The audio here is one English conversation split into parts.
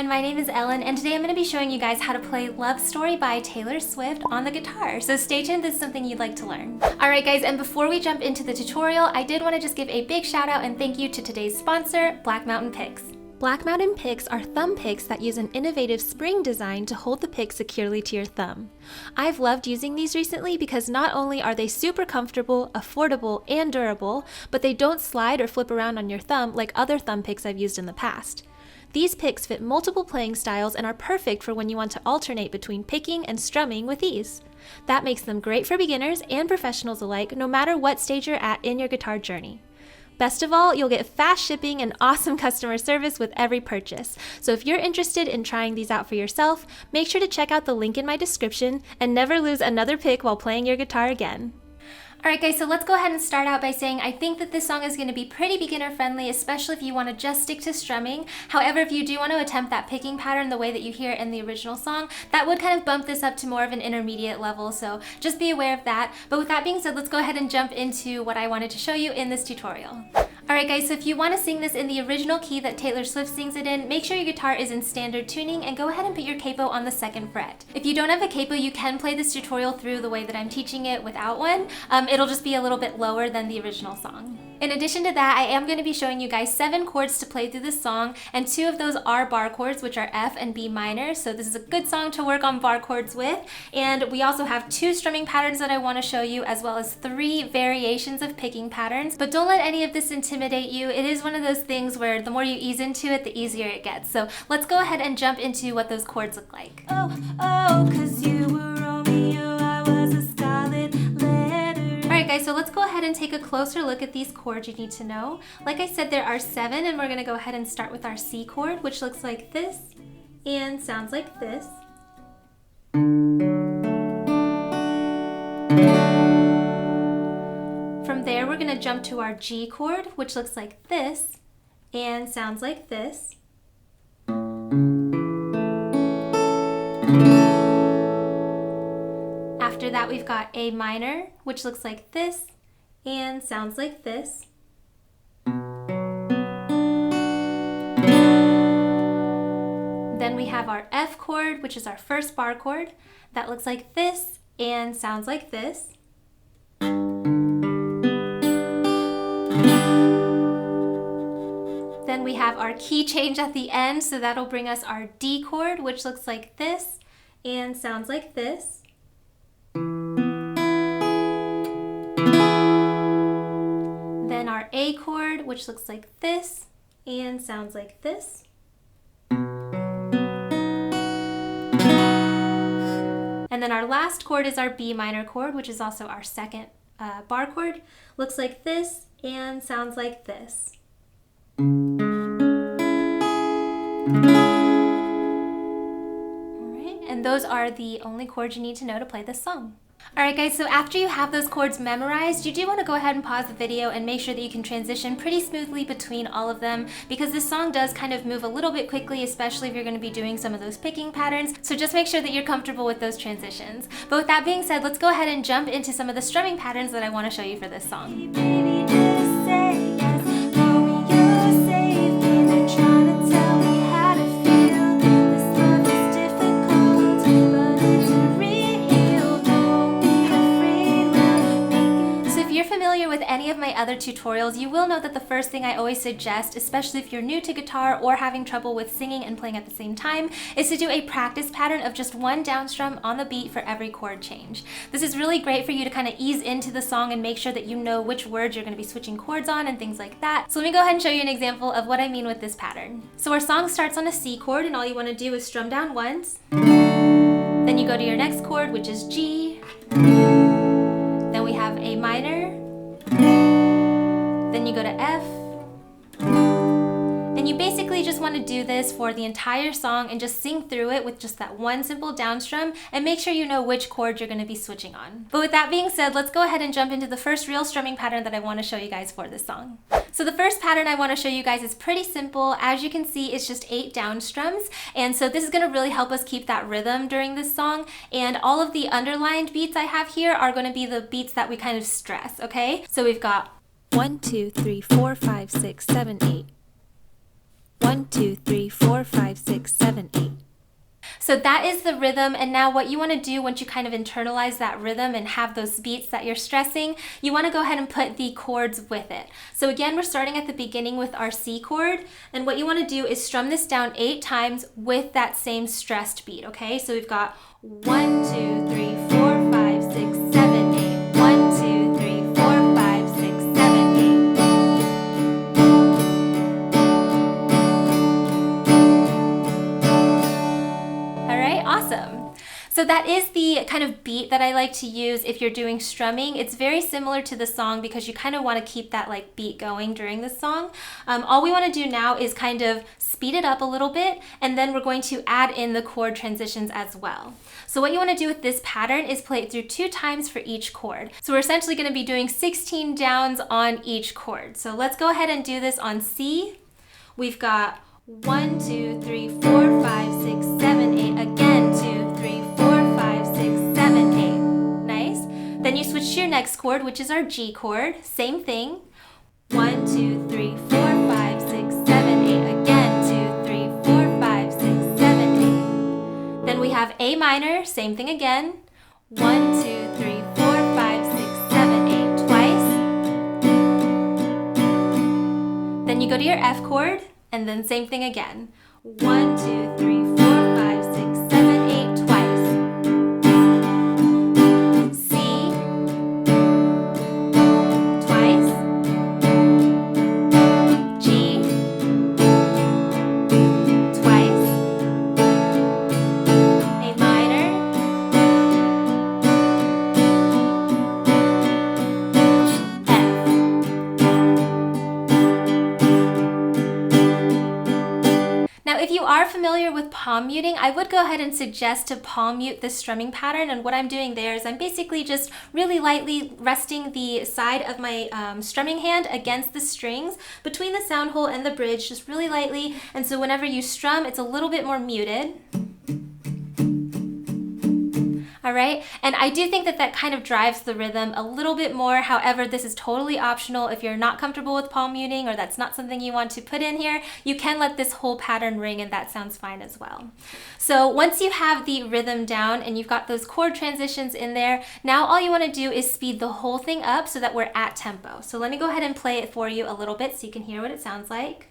everyone, my name is Ellen and today I'm going to be showing you guys how to play Love Story by Taylor Swift on the guitar. So stay tuned, this is something you'd like to learn. Alright guys, and before we jump into the tutorial, I did want to just give a big shout out and thank you to today's sponsor, Black Mountain Picks. Black Mountain picks are thumb picks that use an innovative spring design to hold the pick securely to your thumb. I've loved using these recently because not only are they super comfortable, affordable, and durable, but they don't slide or flip around on your thumb like other thumb picks I've used in the past. These picks fit multiple playing styles and are perfect for when you want to alternate between picking and strumming with ease. That makes them great for beginners and professionals alike, no matter what stage you're at in your guitar journey. Best of all, you'll get fast shipping and awesome customer service with every purchase. So if you're interested in trying these out for yourself, make sure to check out the link in my description and never lose another pick while playing your guitar again. Alright guys, so let's go ahead and start out by saying I think that this song is going to be pretty beginner friendly, especially if you want to just stick to strumming. However, if you do want to attempt that picking pattern the way that you hear it in the original song, that would kind of bump this up to more of an intermediate level, so just be aware of that. But with that being said, let's go ahead and jump into what I wanted to show you in this tutorial. Alright guys, so if you want to sing this in the original key that Taylor Swift sings it in, make sure your guitar is in standard tuning and go ahead and put your capo on the 2nd fret. If you don't have a capo, you can play this tutorial through the way that I'm teaching it without one. It'll just be a little bit lower than the original song. In addition to that, I am going to be showing you guys 7 chords to play through this song, and 2 of those are bar chords, which are F and B minor, so this is a good song to work on bar chords with. And we also have 2 strumming patterns that I want to show you, as well as 3 variations of picking patterns. But don't let any of this intimidate you. It is one of those things where the more you ease into it, the easier it gets. So let's go ahead and jump into what those chords look like. Oh, 'cause you were Romeo, I was a scarlet letter. Alright guys, so let's go ahead and take a closer look at these chords you need to know. Like I said, there are 7, and we're going to go ahead and start with our C chord, which looks like this and sounds like this. From there, we're going to jump to our G chord, which looks like this and sounds like this. After that, we've got A minor, which looks like this and sounds like this. Then we have our F chord, which is our first bar chord. That looks like this and sounds like this. Then we have our key change at the end, so that'll bring us our D chord, which looks like this and sounds like this. Then our A chord, which looks like this and sounds like this. And then our last chord is our B minor chord, which is also our 2nd bar chord. Looks like this and sounds like this. Alright, and those are the only chords you need to know to play this song. Alright guys, so after you have those chords memorized, you do want to go ahead and pause the video and make sure that you can transition pretty smoothly between all of them, because this song does kind of move a little bit quickly, especially if you're going to be doing some of those picking patterns, so just make sure that you're comfortable with those transitions. But with that being said, let's go ahead and jump into some of the strumming patterns that I want to show you for this song. Baby, just say yes. Romeo saved me. They're trying to tell me how to feel. This love is difficult, but it's real. Don't be afraid, we'll make it. So if you're familiar with any of my other tutorials, you will know that the first thing I always suggest, especially if you're new to guitar or having trouble with singing and playing at the same time, is to do a practice pattern of just 1 down strum on the beat for every chord change. This is really great for you to kind of ease into the song and make sure that you know which words you're going to be switching chords on and things like that. So let me go ahead and show you an example of what I mean with this pattern. So our song starts on a C chord, and all you want to do is strum down once. Then you go to your next chord, which is G. Then we have A minor. Then you go to F. And you basically just want to do this for the entire song and just sing through it with just that 1 simple down strum, and make sure you know which chord you're going to be switching on. But with that being said, let's go ahead and jump into the first real strumming pattern that I want to show you guys for this song. So the first pattern I want to show you guys is pretty simple. As you can see, it's just 8 down strums, and so this is going to really help us keep that rhythm during this song, and all of the underlined beats I have here are going to be the beats that we kind of stress, okay? So we've got 1, 2, 3, 4, 5, 6, 7, 8. 1, 2, 3, 4, 5, 6, 7, 8. So that is the rhythm, and now what you want to do once you kind of internalize that rhythm and have those beats that you're stressing, you want to go ahead and put the chords with it. So again, we're starting at the beginning with our C chord, and what you want to do is strum this down 8 times with that same stressed beat, okay? So we've got 1, 2, 3, 4, 5, 6, 7, 8. 1, 2, 3, 4, 5, 6, 7, 8. Awesome. So that is the kind of beat that I like to use if you're doing strumming. It's very similar to the song because you kind of want to keep that like beat going during the song. All we want to do now is kind of speed it up a little bit, and then we're going to add in the chord transitions as well. So what you want to do with this pattern is play it through 2 times for each chord. So we're essentially going to be doing 16 downs on each chord. So let's go ahead and do this on C. We've got 1, 2, 3, 4, 5, 6, 7, 8. Again, 2, 3, 4, 5, 6, 7, 8. Nice. Then you switch to your next chord, which is our G chord. Same thing. 1, 2, 3, 4, 5, 6, 7, 8. Again, 2, 3, 4, 5, 6, 7, 8. Then we have A minor. Same thing again. 1, 2, 3, 4, 5, 6, 7, 8. Twice. Then you go to your F chord. And then same thing again. 1, 2, 3, 4, 5, 6, 7, 8, twice. C, twice. G, twice. A minor. F. Now, if you are familiar with palm muting, I would go ahead and suggest to palm mute the strumming pattern. And what I'm doing there is I'm basically just really lightly resting the side of my strumming hand against the strings between the sound hole and the bridge, just really lightly. And so whenever you strum, it's a little bit more muted. All right, and I do think that that kind of drives the rhythm a little bit more. However, this is totally optional. If you're not comfortable with palm muting or that's not something you want to put in here, you can let this whole pattern ring and that sounds fine as well. So once you have the rhythm down and you've got those chord transitions in there, now all you want to do is speed the whole thing up so that we're at tempo. So let me go ahead and play it for you a little bit so you can hear what it sounds like.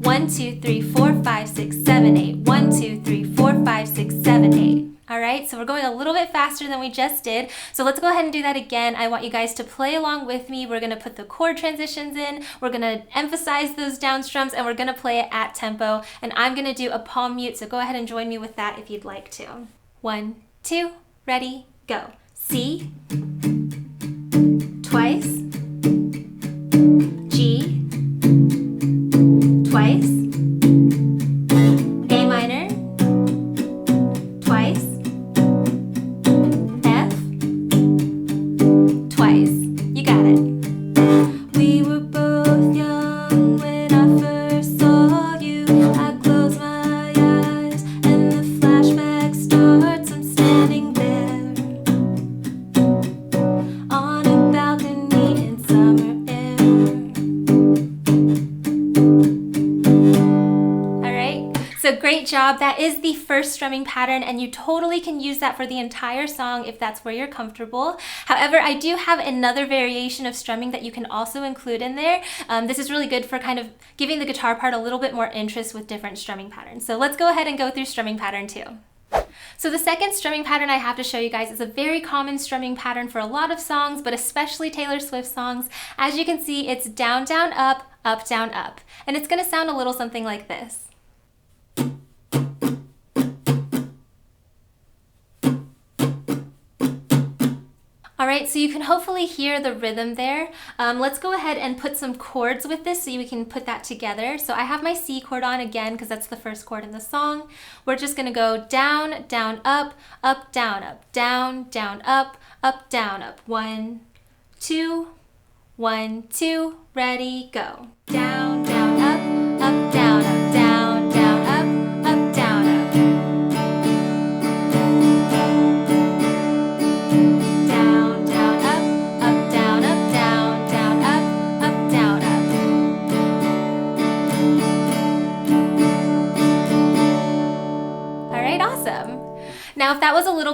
1, 2, 3, 4, 5, 6, 7, 8. 1, 2, 3, 4, 5, 6, 7, 8. All right, so we're going a little bit faster than we just did. So let's go ahead and do that again. I want you guys to play along with me. We're gonna put the chord transitions in. We're gonna emphasize those down strums and we're gonna play it at tempo. And I'm gonna do a palm mute, so go ahead and join me with that if you'd like to. 1, 2, ready, go. C, twice. G, twice. A minor, twice. F, twice. You got it. We were both young when I first saw you. I close my eyes and the flashback starts. I'm standing there on a balcony in summer air. So great job. That is the first strumming pattern and you totally can use that for the entire song if that's where you're comfortable. However, I do have another variation of strumming that you can also include in there. This is really good for kind of giving the guitar part a little bit more interest with different strumming patterns. So let's go ahead and go through strumming pattern 2. So the second strumming pattern I have to show you guys is a very common strumming pattern for a lot of songs, but especially Taylor Swift songs. As you can see, it's down, down, up, down, up. And it's gonna sound a little something like this. All right, so you can hopefully hear the rhythm there. Let's go ahead and put some chords with this so we can put that together. So I have my C chord on again because that's the first chord in the song. We're just gonna go down, down, up, down, down, up, down, up. 1, 2, 1, 2, ready, go. Down, down, up, down, up, down, down, up, down, up. Down, down, up, down, up, down, down,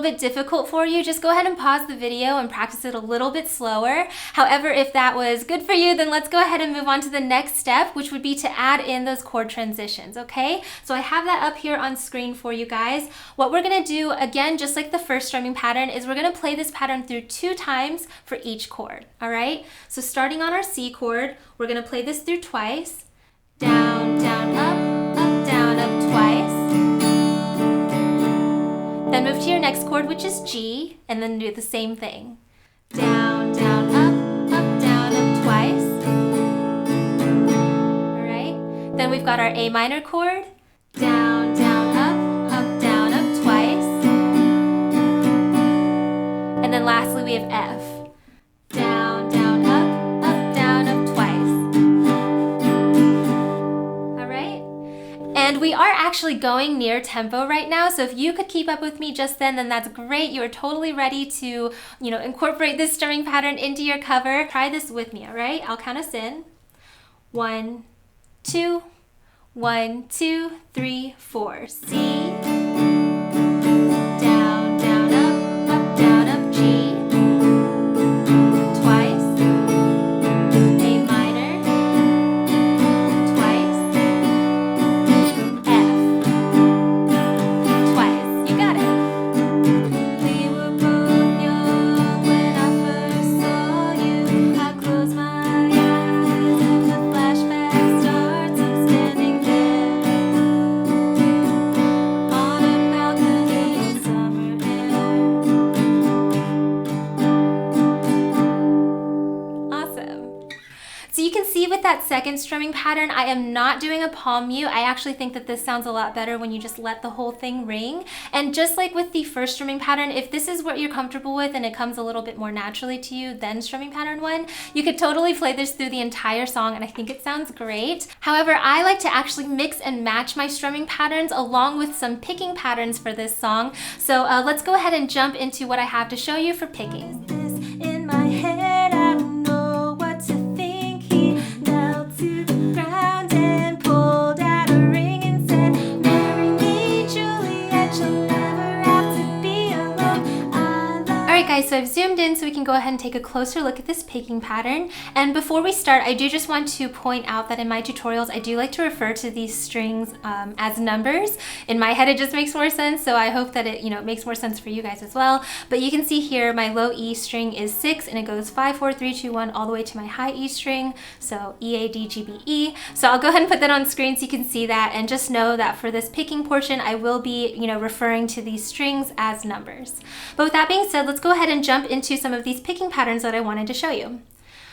little bit difficult for you, just go ahead and pause the video and practice it a little bit slower. However, if that was good for you, then let's go ahead and move on to the next step, which would be to add in those chord transitions, okay? So I have that up here on screen for you guys. What we're gonna do, again, just like the first strumming pattern, is we're gonna play this pattern through 2 times for each chord, all right? So starting on our C chord, we're gonna play this through twice. Down, down, up, down, up twice. Then move to your next chord, which is G, and then do the same thing. Down, down, up, down, up twice. All right. Then we've got our A minor chord. Down, down, down, up twice. And then lastly, we have F. Down, down, down, up twice. All right. And we are actually going near tempo right now, so if you could keep up with me just then that's great. You are totally ready to, incorporate this strumming pattern into your cover. Try this with me, all right? I'll count us in. 1, 2, 1, 2, 3, 4. C. Down, down, up, G. Twice. A minor. Twice. F. Twice. You got it. We were both young when I first saw you. I closed my eyes and the flashback starts. I'm standing there on a balcony in summer air. Awesome. So you can see with that second strumming pattern, I am not doing a palm mute. I actually think that this sounds a lot better when you just let the whole thing ring. And just like with the first strumming pattern, if this is what you're comfortable with and it comes a little bit more naturally to you than strumming pattern 1, you could totally play this through the entire song and I think it sounds great. However, I like to actually mix and match my strumming patterns along with some picking patterns for this song. So let's go ahead and jump into what I have to show you for picking. In my head, I don't know what to think. He knelt to the ground and pulled out a ring and said, "Marry me, Juliet, you'll never have to be alone." Alright guys, so I've zoomed in so we can go ahead and take a closer look at this picking pattern. And before we start, I do just want to point out that in my tutorials, I do like to refer to these strings as numbers. In my head, it just makes more sense, so I hope that it makes more sense for you guys as well. But you can see here, my low E string is 6, and it goes 5, 4, 3, 2, 1, all the way to my high E string, so E, A, D, G, B, E. So I'll go ahead and put that on screen so you can see that, and just know that for this picking portion, I will be, referring to these strings as numbers. But with that being said, let's go ahead and jump into some of these picking patterns that I wanted to show you.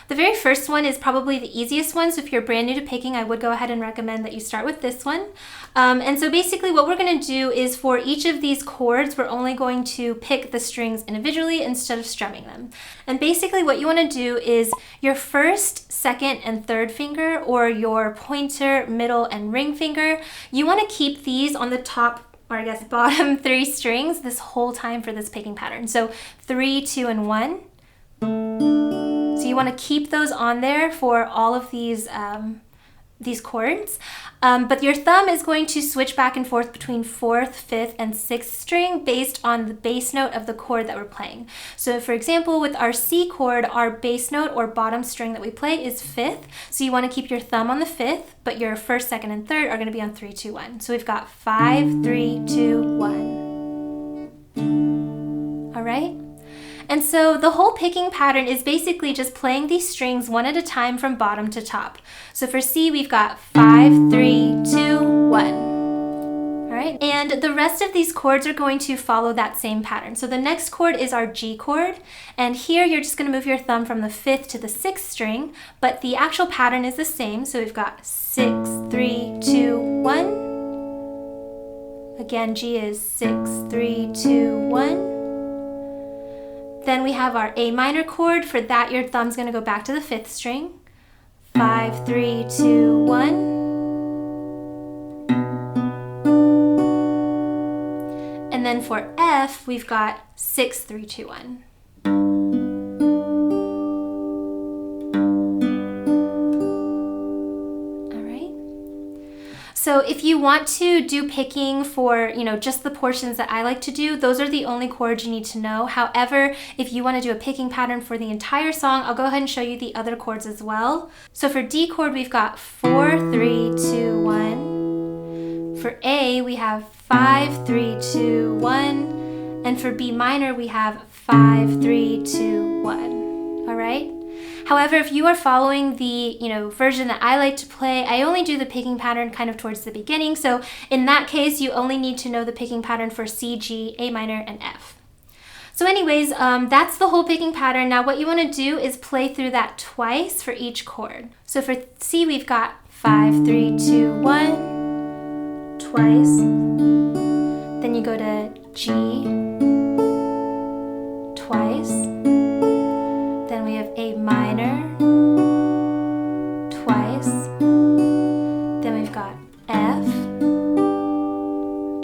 The very first one is probably the easiest one, so if you're brand new to picking, I would go ahead and recommend that you start with this one. And so basically what we're going to do is for each of these chords, we're only going to pick the strings individually instead of strumming them. And basically what you want to do is your first, second, and third finger, or your pointer, middle, and ring finger, you want to keep these on the top, or I guess bottom 3 strings this whole time for this picking pattern. So 3, 2, and 1. So you want to keep those on there for all of these chords. But your thumb is going to switch back and forth between 4th, 5th, and 6th string based on the bass note of the chord that we're playing. So for example, with our C chord, our bass note or bottom string that we play is 5th. So you want to keep your thumb on the 5th, but your 1st, 2nd, and 3rd are going to be on 3, 2, 1. So we've got 5, 3, 2, 1. All right? And so the whole picking pattern is basically just playing these strings one at a time from bottom to top. So for C, we've got 5, 3, 2, 1. All right, and the rest of these chords are going to follow that same pattern. So the next chord is our G chord, and here you're just going to move your thumb from the 5th to the 6th string, but the actual pattern is the same. So we've got 6, 3, 2, 1. Again, G is 6, 3, 2, 1. Then we have our A minor chord. For that, your thumb's going to go back to the 5th string. 5, 3, 2, 1. And then for F, we've got 6, 3, 2, 1. So if you want to do picking for, just the portions that I like to do, those are the only chords you need to know. However, if you want to do a picking pattern for the entire song, I'll go ahead and show you the other chords as well. So for D chord, we've got 4, 3, 2, 1. For A, we have 5, 3, 2, 1. And for B minor, we have 5, 3, 2, 1. All right? However, if you are following the, version that I like to play, I only do the picking pattern kind of towards the beginning. So in that case, you only need to know the picking pattern for C, G, A minor, and F. So anyways, that's the whole picking pattern. Now what you want to do is play through that twice for each chord. So for C, we've got 5, 3, 2, 1, twice. Then you go to G, twice. Then we have A minor, twice. Then we've got F,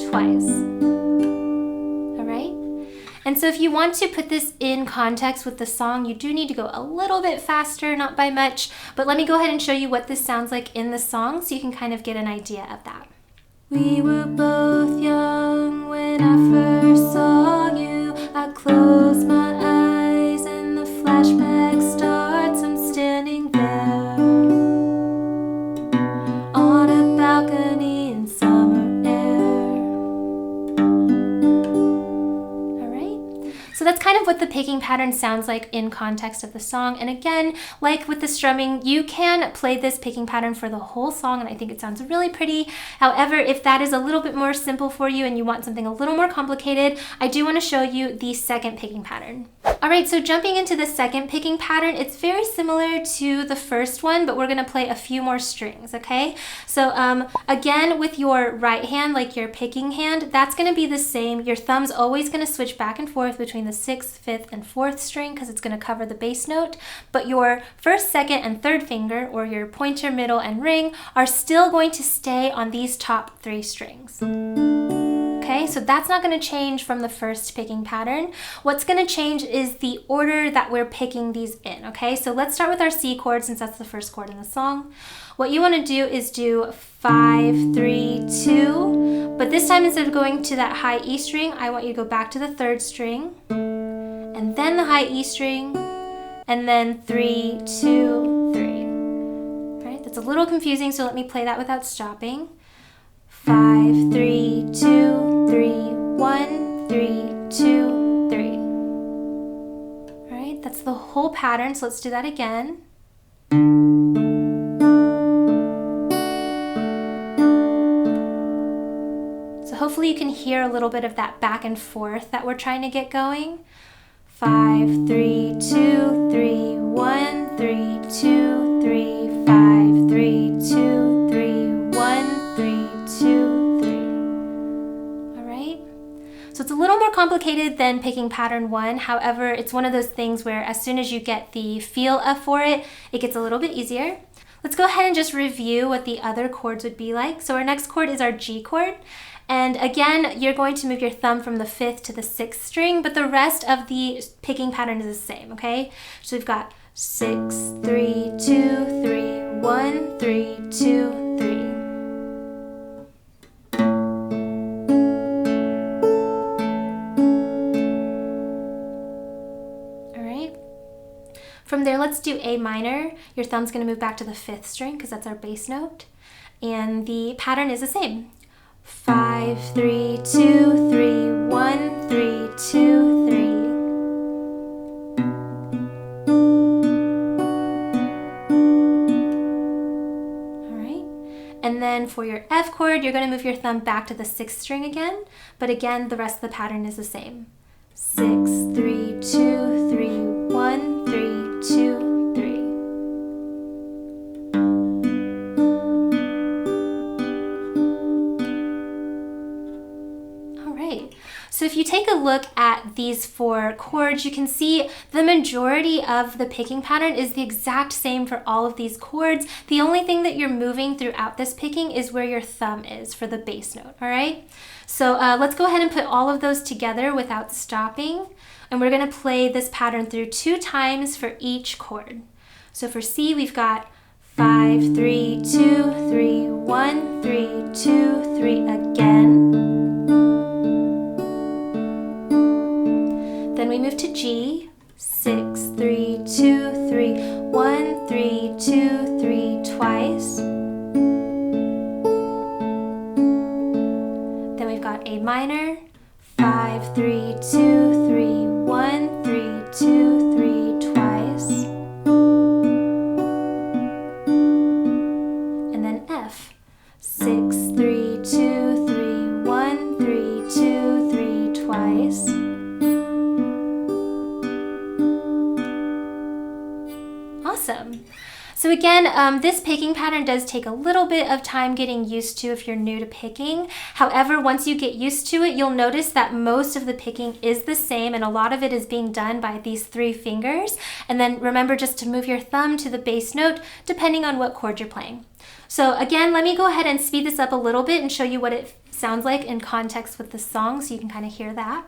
twice. All right? And so if you want to put this in context with the song, you do need to go a little bit faster, not by much, but let me go ahead and show you what this sounds like in the song so you can kind of get an idea of that. We were both young when I first saw you. I closed my eyes and the flashback starts. I'm standing there on a balcony in summer air. Alright, so that's kind of what the picking pattern sounds like in context of the song. And again, like with the strumming, you can play this picking pattern for the whole song, and I think it sounds really pretty. However, if that is a little bit more simple for you and you want something a little more complicated, I do want to show you the second picking pattern. Alright, so jumping into the second picking pattern, it's very similar to the first one, but we're going to play a few more strings, okay? So again, with your right hand, like your picking hand, that's going to be the same. Your thumb's always going to switch back and forth between the 6th, 5th, and 4th string because it's going to cover the bass note, but your first, second, and third finger, or your pointer, middle, and ring, are still going to stay on these top 3 strings. Okay, so that's not going to change from the first picking pattern. What's going to change is the order that we're picking these in, okay? So let's start with our C chord since that's the first chord in the song. What you want to do is do 5, 3, 2, but this time instead of going to that high E string, I want you to go back to the 3rd string, and then the high E string, and then 3, 2, 3. All right, that's a little confusing, so let me play that without stopping. 5, 3, 2, 3, 1, 3, 2, 3. All right, that's the whole pattern, so let's do that again. So hopefully you can hear a little bit of that back and forth that we're trying to get going. 5, 3, 2, 3, 1, 3, 2, 3, 5, 3, 2, 3, 1, 3, 2, 3. All right. So it's a little more complicated than picking pattern 1. However, it's one of those things where as soon as you get the feel for it, it gets a little bit easier. Let's go ahead and just review what the other chords would be like. So our next chord is our G chord. And again, you're going to move your thumb from the 5th to the 6th string, but the rest of the picking pattern is the same, okay? So we've got 6, 3, 2, 3, 1, 3, 2, 3. All right. From there, let's do A minor. Your thumb's going to move back to the 5th string because that's our bass note. And the pattern is the same. 5, 3, 2, 3, 1, 3, 2, 3. All right. And then for your F chord, you're going to move your thumb back to the 6th string again, but again, the rest of the pattern is the same. 6, 3, 2, 3, 1, 3, 2, 3. So if you take a look at these 4 chords, you can see the majority of the picking pattern is the exact same for all of these chords. The only thing that you're moving throughout this picking is where your thumb is for the bass note, all right? So let's go ahead and put all of those together without stopping. And we're gonna play this pattern through 2 times for each chord. So for C, we've got 5, 3, 2, 3, 1, 3, 2, 3 again. Then we move to G, 6, 3, 2, 3, 1, 3, 2, 3 twice. Then we've got A minor, 5, 3, 2, 3, 1, 3, 2, 3 twice. And then F, 6, 3, 2, 3, 1, 3, 2, 3 twice. Awesome. So again, this picking pattern does take a little bit of time getting used to if you're new to picking. However, once you get used to it, you'll notice that most of the picking is the same and a lot of it is being done by these 3 fingers. And then remember just to move your thumb to the bass note depending on what chord you're playing. So again, let me go ahead and speed this up a little bit and show you what it sounds like in context with the song so you can kind of hear that.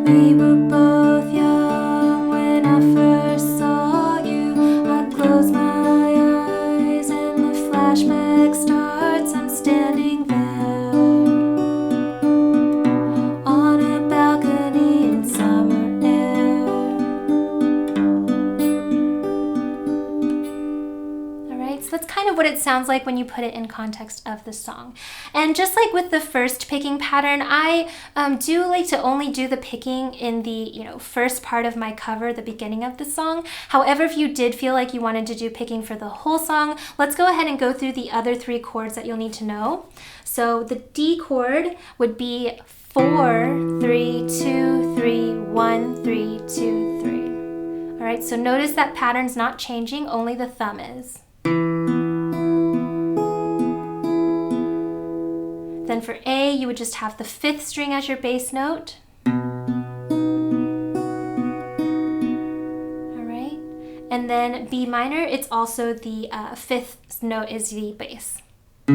We were both young when I first saw you. I close my eyes and the flashback starts. I'm standing there on a balcony in summer air. Alright, so that's kind of what it sounds like when you put it in context of the song. And just like with the first picking pattern, I do like to only do the picking in the first part of my cover, the beginning of the song. However, if you did feel like you wanted to do picking for the whole song, let's go ahead and go through the other 3 chords that you'll need to know. So the D chord would be 4, 3, 2, 3, 1, 3, 2, 3. All right, so notice that pattern's not changing, only the thumb is. Then for A, you would just have the 5th string as your bass note. All right. And then B minor, it's also the 5th note is the bass. All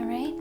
right.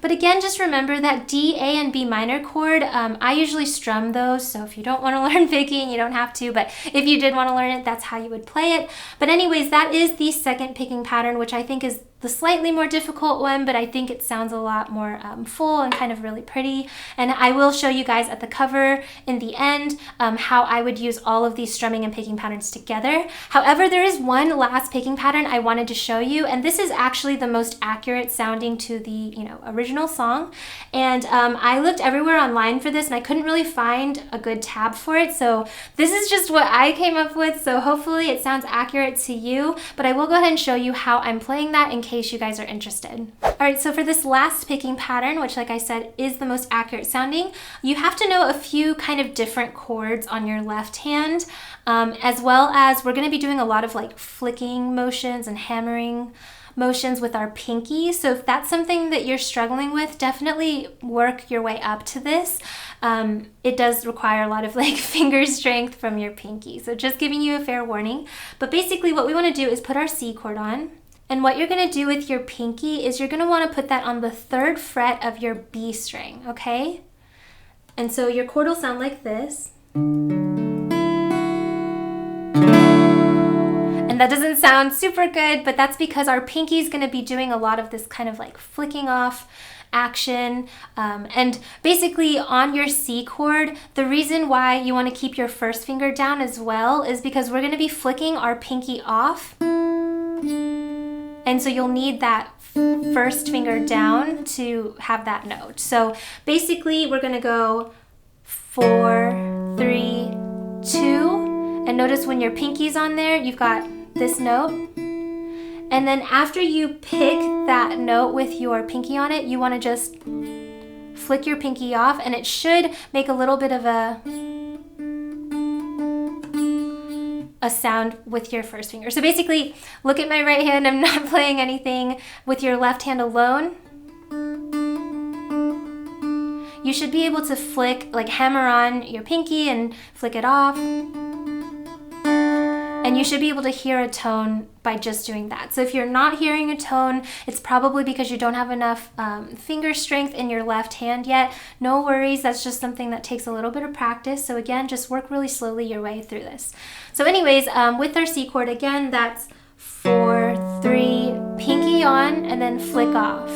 But again, just remember that D, A, and B minor chord, I usually strum those, so if you don't want to learn picking, you don't have to, but if you did want to learn it, that's how you would play it. But anyways, that is the second picking pattern, which I think is the slightly more difficult one, but I think it sounds a lot more full and kind of really pretty. And I will show you guys at the cover in the end how I would use all of these strumming and picking patterns together. However, there is one last picking pattern I wanted to show you, and this is actually the most accurate sounding to the original song. And I looked everywhere online for this and I couldn't really find a good tab for it, so this is just what I came up with, so hopefully it sounds accurate to you, but I will go ahead and show you how I'm playing that in case you guys are interested. All right, so for this last picking pattern, which like I said is the most accurate sounding, you have to know a few kind of different chords on your left hand, as well as we're going to be doing a lot of like flicking motions and hammering motions with our pinky. So if that's something that you're struggling with, definitely work your way up to this. It does require a lot of like finger strength from your pinky. So just giving you a fair warning. But basically what we want to do is put our C chord on. And what you're going to do with your pinky is you're going to want to put that on the 3rd fret of your B string, okay? And so your chord will sound like this. And that doesn't sound super good, but that's because our pinky is going to be doing a lot of this kind of like flicking off action. And basically on your C chord, the reason why you want to keep your 1st finger down as well is because we're going to be flicking our pinky off. And so you'll need that 1st finger down to have that note. So basically we're going to go 4, 3, 2. And notice when your pinky's on there, you've got this note. And then after you pick that note with your pinky on it, you want to just flick your pinky off, and it should make a little bit of a sound with your 1st finger. So basically, look at my right hand. I'm not playing anything. With your left hand alone, you should be able to flick, like hammer on your pinky and flick it off. And you should be able to hear a tone by just doing that. So if you're not hearing a tone, it's probably because you don't have enough finger strength in your left hand yet. No worries, that's just something that takes a little bit of practice. So again, just work really slowly your way through this. So anyways, with our C chord, again, that's 4, 3, pinky on, and then flick off.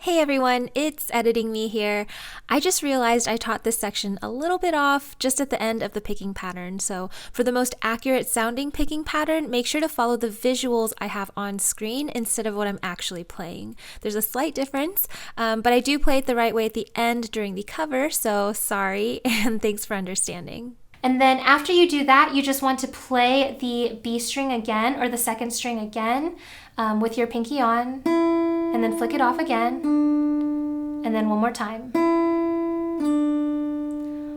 Hey everyone, it's Editing Me here. I just realized I taught this section a little bit off just at the end of the picking pattern. So for the most accurate sounding picking pattern, make sure to follow the visuals I have on screen instead of what I'm actually playing. There's a slight difference, but I do play it the right way at the end during the cover, so sorry and thanks for understanding. And then after you do that, you just want to play the B string again, or the second string again, with your pinky on, and then flick it off again, and then one more time.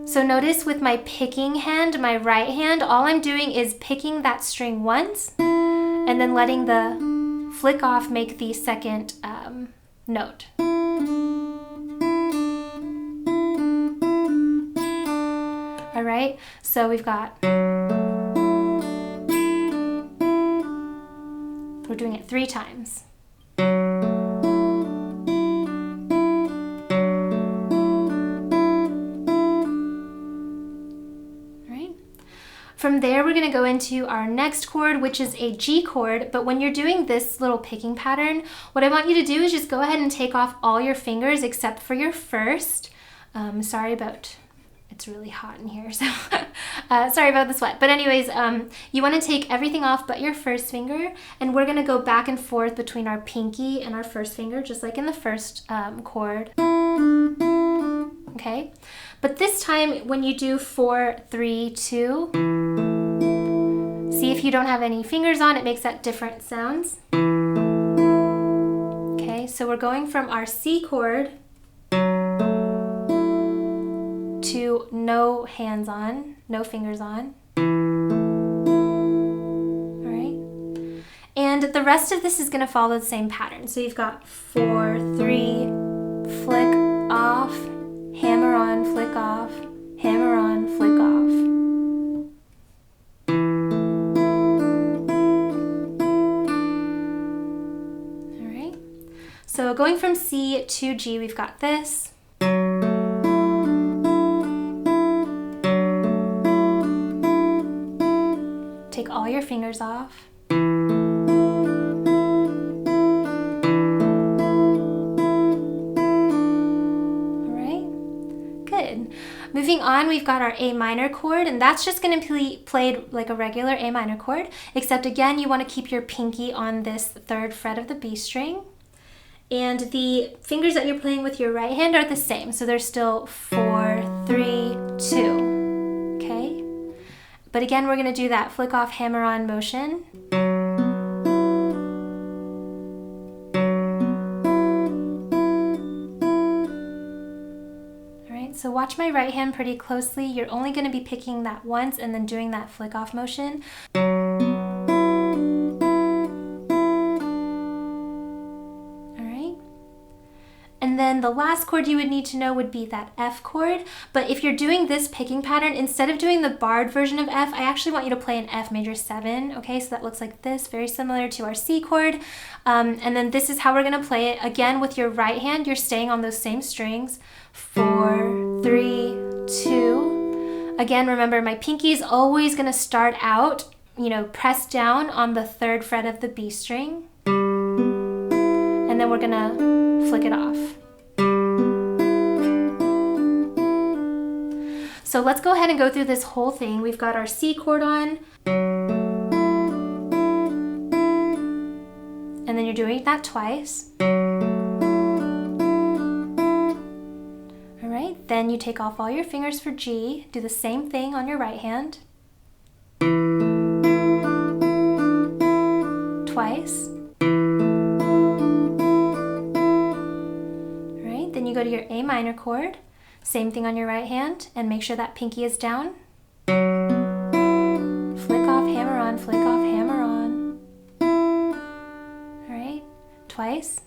So notice with my picking hand, my right hand, all I'm doing is picking that string once, and then letting the flick off make the second note. All right, so we've got, we're doing it 3 times. From there, we're going to go into our next chord, which is a G chord. But when you're doing this little picking pattern, what I want you to do is just go ahead and take off all your fingers except for your first. Sorry about, it's really hot in here, so sorry about the sweat. But anyways, you want to take everything off but your first finger, and we're going to go back and forth between our pinky and our first finger, just like in the first chord. Okay? But this time, when you do 4, 3, 2, see if you don't have any fingers on, it makes that different sounds. Okay, so we're going from our C chord to no hands on, no fingers on. All right. And the rest of this is going to follow the same pattern. So you've got 4, 3, flick off, hammer on, flick off, hammer on, flick off. All right. So going from C to G, we've got this. Take all your fingers off. Moving on, we've got our A minor chord, and that's just going to be played like a regular A minor chord, except again, you want to keep your pinky on this 3rd fret of the B string. And the fingers that you're playing with your right hand are the same, so they're still 4, 3, 2. Okay? But again, we're going to do that flick off, hammer on motion. So watch my right hand pretty closely. You're only going to be picking that once and then doing that flick off motion. All right. And then the last chord you would need to know would be that F chord. But if you're doing this picking pattern, instead of doing the barred version of F, I actually want you to play an F major 7. Okay, so that looks like this, very similar to our C chord. And then this is how we're going to play it. Again, with your right hand, you're staying on those same strings. 4, 3, 2. Again, remember my pinky is always going to start out, pressed down on the 3rd fret of the B string. And then we're going to flick it off. So let's go ahead and go through this whole thing. We've got our C chord on. And then you're doing that twice. Then you take off all your fingers for G, do the same thing on your right hand. Twice. All right, then you go to your A minor chord, same thing on your right hand, and make sure that pinky is down. Flick off, hammer on, flick off, hammer on. All right, twice.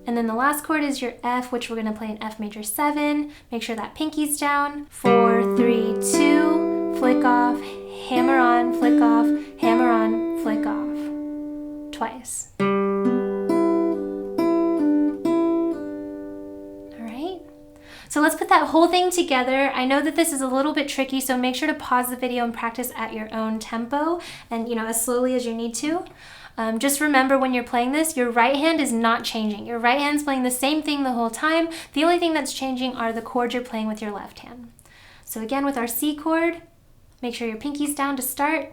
And then the last last chord is your F, which we're gonna play in F major 7. Make sure that pinky's down. 4, 3, 2, flick off, hammer on, flick off, hammer on, flick off. Twice. So let's put that whole thing together. I know that this is a little bit tricky, so make sure to pause the video and practice at your own tempo and, you know, as slowly as you need to. Just remember when you're playing this, your right hand is not changing. Your right hand's playing the same thing the whole time. The only thing that's changing are the chords you're playing with your left hand. So again, with our C chord, make sure your pinky's down to start.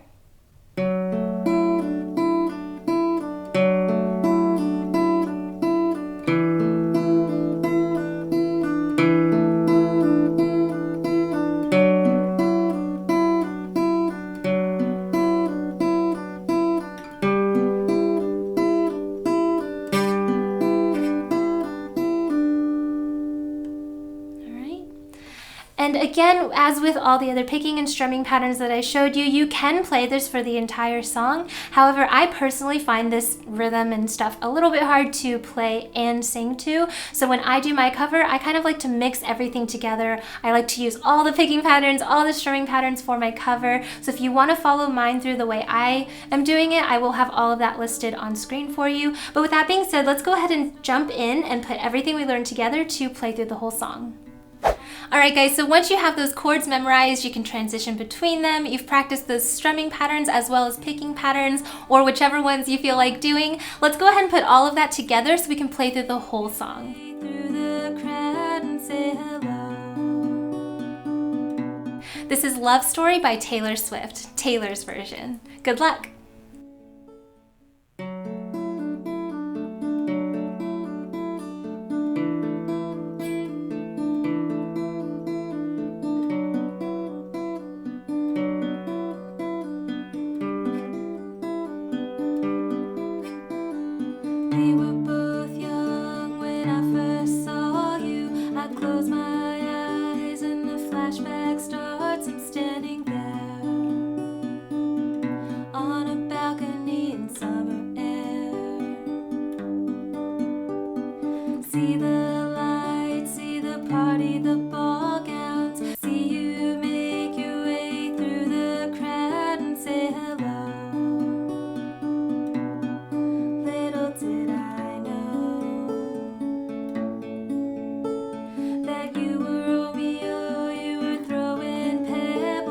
And again, as with all the other picking and strumming patterns that I showed you, you can play this for the entire song. However, I personally find this rhythm and stuff a little bit hard to play and sing to. So when I do my cover, I kind of like to mix everything together. I like to use all the picking patterns, all the strumming patterns for my cover. So if you want to follow mine through the way I am doing it, I will have all of that listed on screen for you. But with that being said, let's go ahead and jump in and put everything we learned together to play through the whole song. Alright guys, so once you have those chords memorized, you can transition between them. You've practiced those strumming patterns as well as picking patterns, or whichever ones you feel like doing. Let's go ahead and put all of that together so we can play through the whole song. This is Love Story by Taylor Swift, Taylor's version. Good luck! We were both young when I first saw you. I close my eyes and the flashback starts. I'm standing there on a balcony in summer air. See the lights, see the party, the ball gowns. See you make your way through the crowd and say hello. Little did I know that you were Romeo, you were throwing pebbles.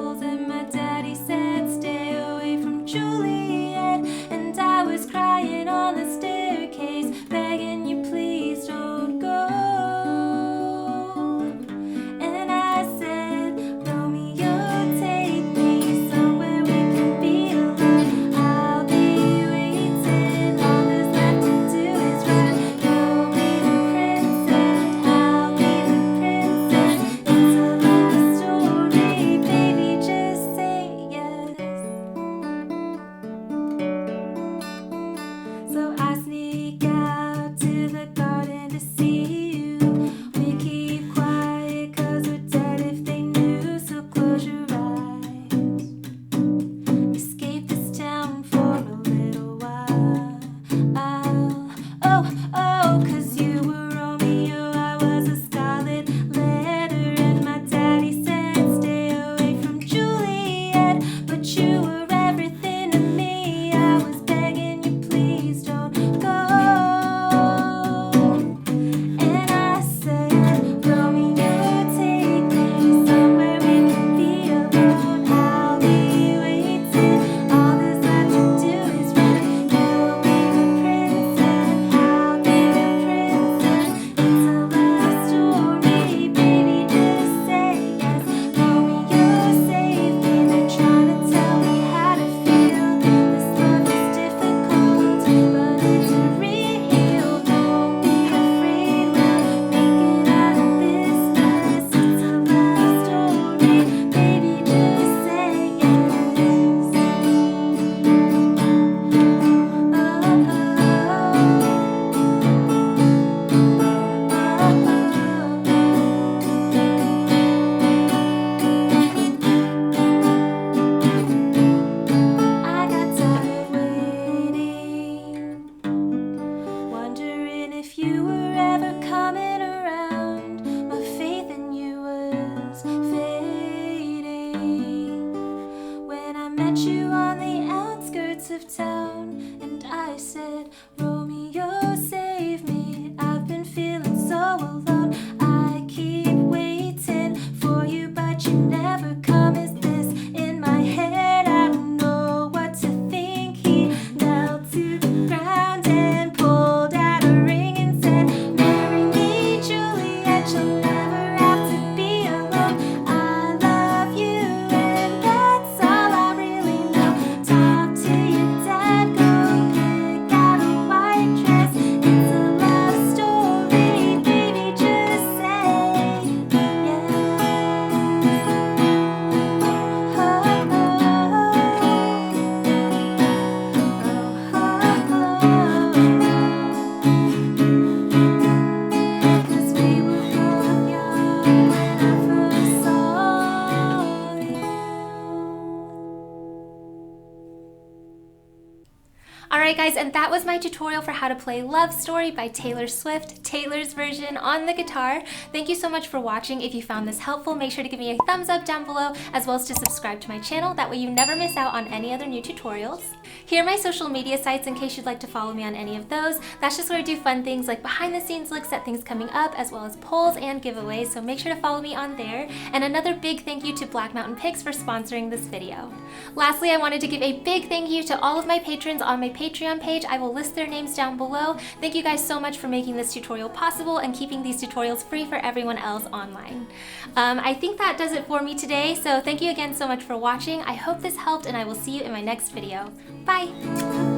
met you on the outskirts of town, and I said, Romeo, save me, I've been feeling so alone. I keep waiting for you, but you never come. Is this in my head? I don't know what to think. He knelt to the ground and pulled out a ring and said, marry me, Juliet, you'll never have to be alone. I love you, and that's all I really know. Talk to your dad, go pick out a white dress. It's a love story, baby, just say yes. Cause we were both young when I first saw you. Alright guys, and that was my tutorial for how to play Love Story by Taylor Swift, Taylor's version on the guitar. Thank you so much for watching. If you found this helpful, make sure to give me a thumbs up down below, as well as to subscribe to my channel. That way you never miss out on any other new tutorials. Here are my social media sites in case you'd like to follow me on any of those. That's just where I do fun things like behind the scenes looks at things coming up, as well as polls and giveaways, so make sure to follow me on there. And another big thank you to Black Mountain Pigs for sponsoring this video. Lastly, I wanted to give a big thank you to all of my patrons on my Patreon page. I will list their names down below. Thank you guys so much for making this tutorial possible and keeping these tutorials free for everyone else online. I think that does it for me today, so thank you again so much for watching. I hope this helped, and I will see you in my next video. Bye!